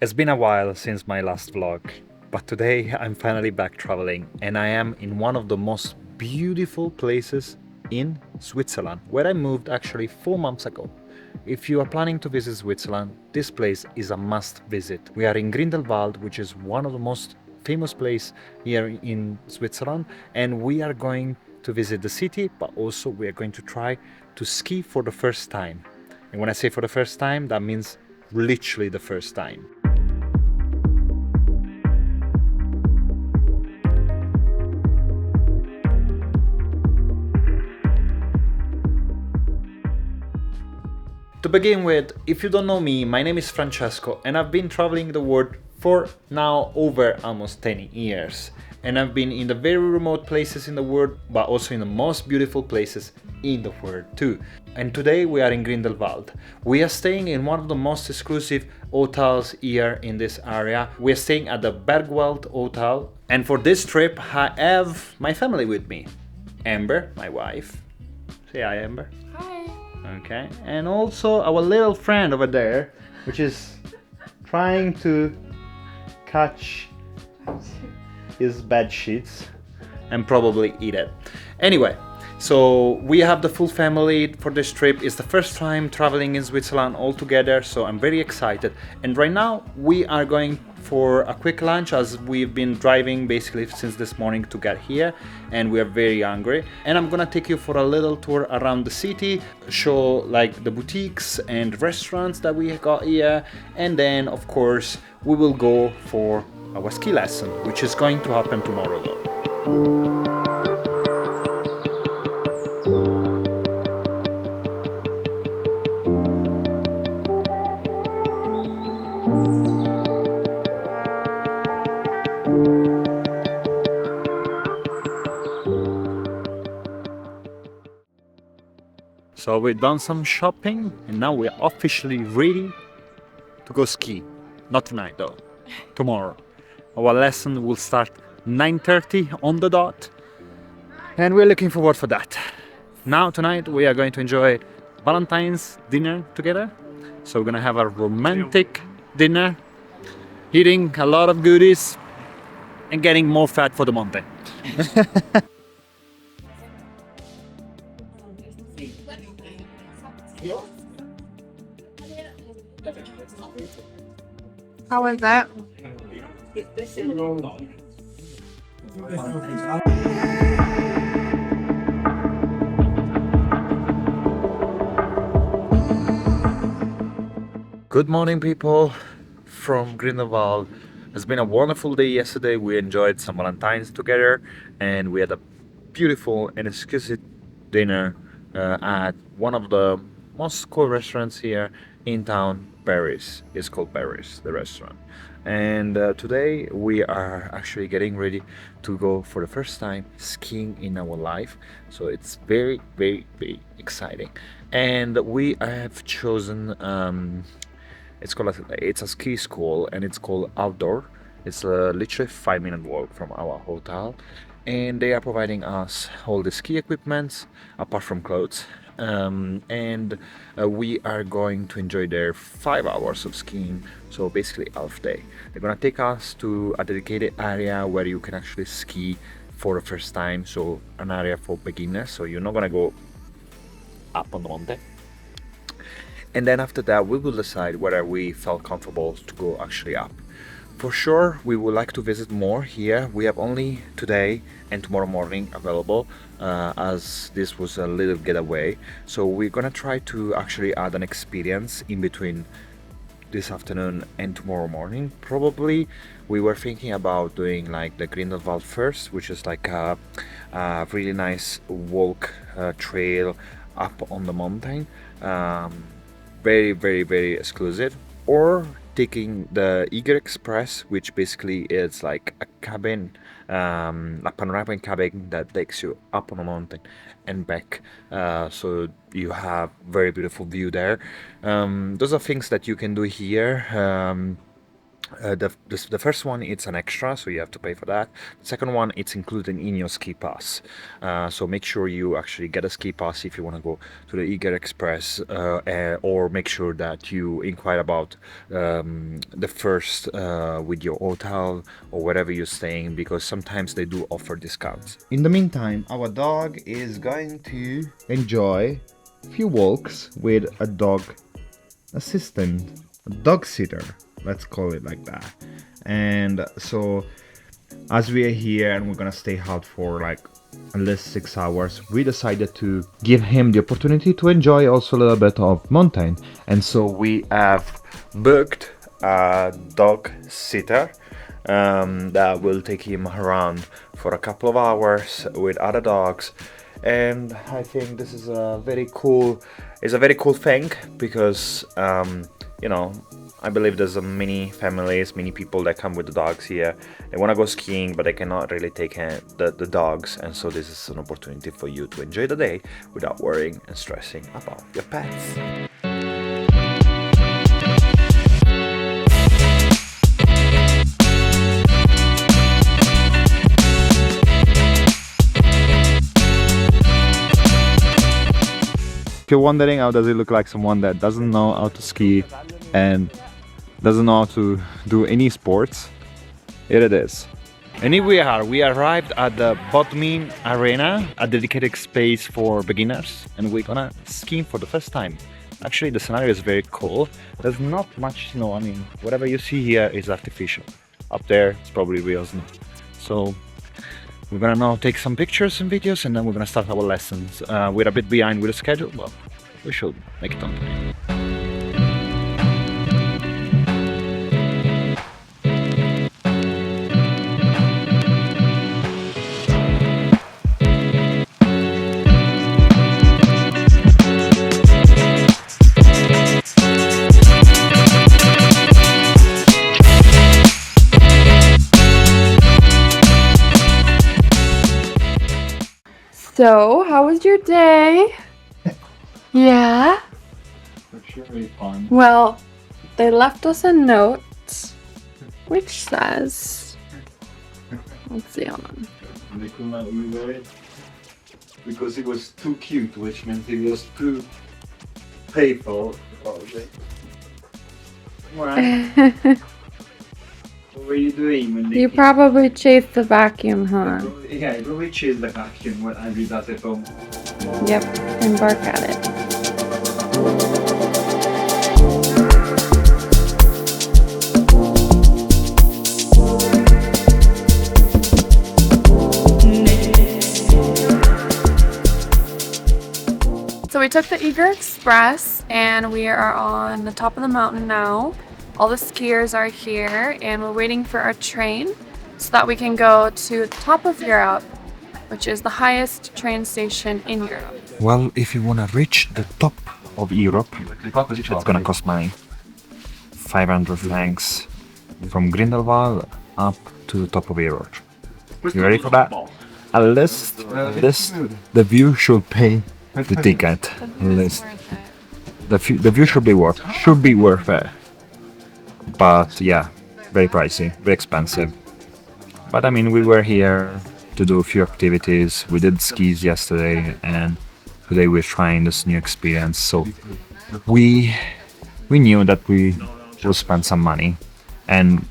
It's been a while since my last vlog, but today I'm finally back traveling and I am in one of the most beautiful places in Switzerland, where I moved actually 4 months ago. If you are planning to visit Switzerland, this place is a must visit. We are in Grindelwald, which is one of the most famous places here in Switzerland, and we are going to visit the city, but also we are going to try to ski for the first time. And when I say for the first time, that means literally the first time. To begin with, if you don't know me, my name is Francesco and I've been traveling the world for now over almost 10 years. And I've been in the very remote places in the world, but also in the most beautiful places in the world too. And today we are in Grindelwald. We are staying in one of the most exclusive hotels here in this area. We are staying at the Bergwelt Hotel. And for this trip, I have my family with me. Amber, my wife. Say hi, Amber. Okay, and also our little friend over there, which is trying to catch his bed sheets and probably eat it. Anyway, so we have the full family for this trip. It's the first time traveling in Switzerland all together, so I'm very excited. And right now we are going for a quick lunch, as we've been driving basically since this morning to get here, and we are very hungry. And I'm gonna take you for a little tour around the city, show like the boutiques and restaurants that we got here, and then of course we will go for our ski lesson, which is going to happen tomorrow though. So we've done some shopping and now we're officially ready to go ski. Not tonight though, tomorrow. Our lesson will start 9:30 on the dot and we're looking forward for that. Now tonight we are going to enjoy Valentine's dinner together. So we're gonna have a romantic dinner, eating a lot of goodies and getting more fat for the mountain. How was that? Good morning, people from Grindelwald. It's been a wonderful day yesterday. We enjoyed some Valentines together and we had a beautiful and exquisite dinner at one of the most cool restaurants here in town, Paris. It's called Paris, the restaurant. And today we are actually getting ready to go for the first time skiing in our life. So it's very, very, very exciting. And we have chosen it's a ski school and it's called Outdoor. It's literally 5-minute walk from our hotel, and they are providing us all the ski equipments apart from clothes. And we are going to enjoy their 5 hours of skiing, so basically half day. They're gonna take us to a dedicated area where you can actually ski for the first time, so an area for beginners, so you're not gonna go up on the mountain. And then after that we will decide whether we felt comfortable to go actually up. For sure we would like to visit more here. We have only today and tomorrow morning available, as this was a little getaway, so we're gonna try to actually add an experience in between this afternoon and tomorrow morning. Probably we were thinking about doing like the Grindelwald first, which is like a really nice walk trail up on the mountain, very, very, very exclusive, or taking the Eager Express, which basically is like a cabin, a panoramic cabin that takes you up on a mountain and back, so you have very beautiful view there. Those are things that you can do here. The first one, it's an extra, so you have to pay for that. The second one, it's included in your ski pass. So make sure you actually get a ski pass if you want to go to the Eager Express, or make sure that you inquire about the first with your hotel or wherever you're staying, because sometimes they do offer discounts. In the meantime, our dog is going to enjoy a few walks with a dog assistant, a dog sitter, let's call it like that. And so as we are here and we're gonna stay out for like at least 6 hours, we decided to give him the opportunity to enjoy also a little bit of mountain. And so we have booked a dog sitter that will take him around for a couple of hours with other dogs. And I think this is a very cool thing, because you know, I believe there's many families, many people that come with the dogs here. They want to go skiing, but they cannot really take the dogs, and so this is an opportunity for you to enjoy the day without worrying and stressing about your pets. If you're wondering how does it look like someone that doesn't know how to ski and doesn't know how to do any sports, here it is. And here we are. We arrived at the Bodmi Arena, a dedicated space for beginners, and we're gonna ski for the first time. Actually, the scenario is very cool. There's not much snow. I mean, whatever you see here is artificial. Up there, it's probably real snow. So we're gonna now take some pictures and videos, and then we're gonna start our lessons. We're a bit behind with the schedule, but we should make it on time. So, how was your day? Yeah? Really fun. Well, they left us a note which says, let's see, hold on. They could not remember it because it was too cute, which meant it was too playful. What were you doing when they You probably chased the vacuum, huh? Yeah, I probably chased the vacuum when I did that at home. Yep, and bark at it. So we took the Eager Express and we are on the top of the mountain now. All the skiers are here and we're waiting for our train so that we can go to the top of Europe, which is the highest train station in Europe. Well, if you want to reach the top of Europe, it's gonna cost money. 500 francs from Grindelwald up to the top of Europe. You ready for that? At least the view should pay the ticket. At least the view should be worth it. But yeah, very pricey, very expensive. But I mean, we were here to do a few activities. We did skis yesterday, and today we're trying this new experience. So we knew that we should spend some money, and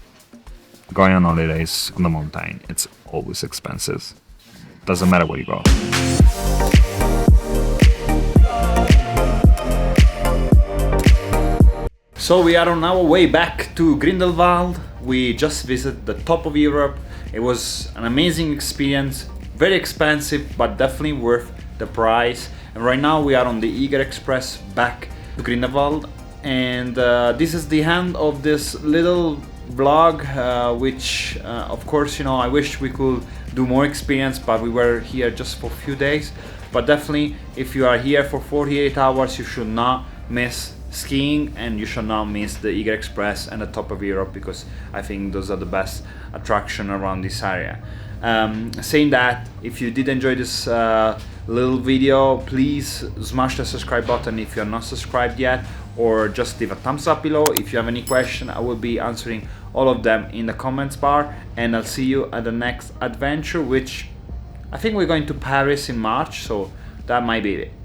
going on holidays on the mountain, it's always expensive. Doesn't matter where you go. So we are on our way back to Grindelwald. We just visited the top of Europe. It was an amazing experience, very expensive, but definitely worth the price. And right now we are on the Eager Express back to Grindelwald. And this is the end of this little vlog, which of course, you know, I wish we could do more experience, but we were here just for a few days. But definitely, if you are here for 48 hours, you should not miss skiing, and you should not miss the Eager Express and the top of Europe, because I think those are the best attraction around this area. Saying that, if you did enjoy this little video, please smash the subscribe button if you're not subscribed yet, or just leave a thumbs up below. If you have any question, I will be answering all of them in the comments bar, and I'll see you at the next adventure, which I think we're going to Paris in March, so that might be